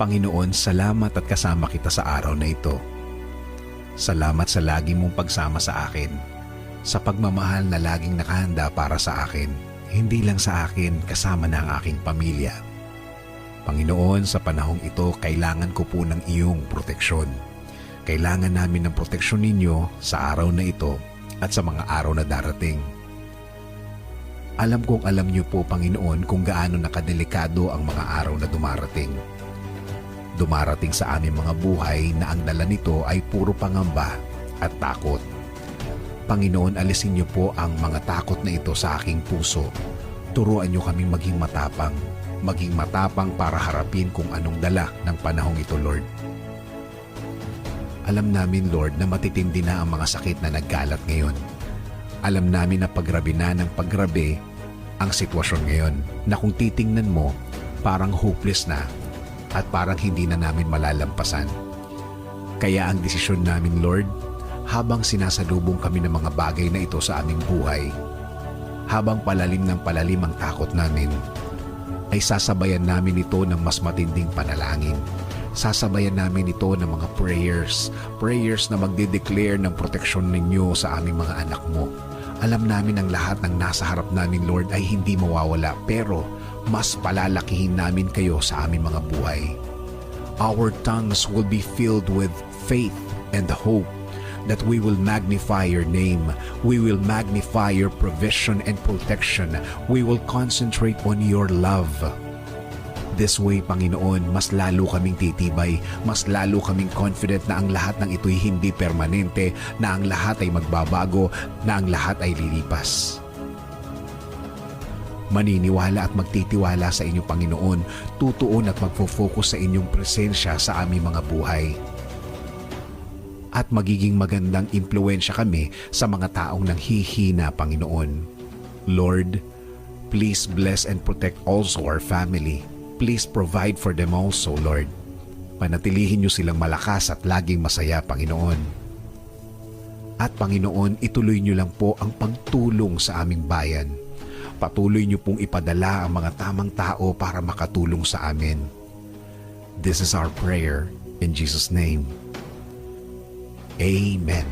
Panginoon, salamat at kasama kita sa araw na ito. Salamat sa lagi mong pagsama sa akin, sa pagmamahal na laging nakahanda para sa akin, hindi lang sa akin, kasama na ang aking pamilya. Panginoon, sa panahong ito, kailangan ko po ng iyong proteksyon. Kailangan namin ng proteksyon ninyo sa araw na ito at sa mga araw na darating. Alam kong alam niyo po, Panginoon, kung gaano nakadelikado ang mga araw na dumarating. Dumarating sa aming mga buhay na ang dala nito ay puro pangamba at takot. Panginoon, alisin niyo po ang mga takot na ito sa aking puso. Turuan niyo kaming maging matapang para harapin kung anong dala ng panahong ito, Lord. Alam namin, Lord, na matitindi na ang mga sakit na nagkalat ngayon. Alam namin na paggrabe na ng paggrabe ang sitwasyon ngayon, na kung titingnan mo, parang hopeless na at parang hindi na namin malalampasan. Kaya ang desisyon namin, Lord, habang sinasalubong kami ng mga bagay na ito sa aming buhay, habang palalim ng palalim ang takot namin, ay sasabayan namin ito ng mas matinding panalangin. Sasabayan namin ito ng mga prayers na magde-declare ng proteksyon ninyo sa aming mga anak mo. Alam namin ang lahat ng nasa harap namin, Lord, ay hindi mawawala, pero mas palalakihin namin kayo sa aming mga buhay. Our tongues will be filled with faith and hope that we will magnify your name. We will magnify your provision and protection. We will concentrate on your love. This way, Panginoon, mas lalo kaming titibay, mas lalo kaming confident na ang lahat ng ito'y hindi permanente, na ang lahat ay magbabago, na ang lahat ay lilipas. Maniniwala at magtitiwala sa inyo, Panginoon, tutuon at magfo-focus sa inyong presensya sa aming mga buhay. At magiging magandang impluwensya kami sa mga taong nanghihina, Panginoon. Lord, please bless and protect also our family. Please provide for them also, Lord. Panatilihin niyo silang malakas at laging masaya, Panginoon. At Panginoon, ituloy niyo lang po ang pagtulong sa aming bayan. Patuloy niyo pong ipadala ang mga tamang tao para makatulong sa amin. This is our prayer in Jesus' name. Amen.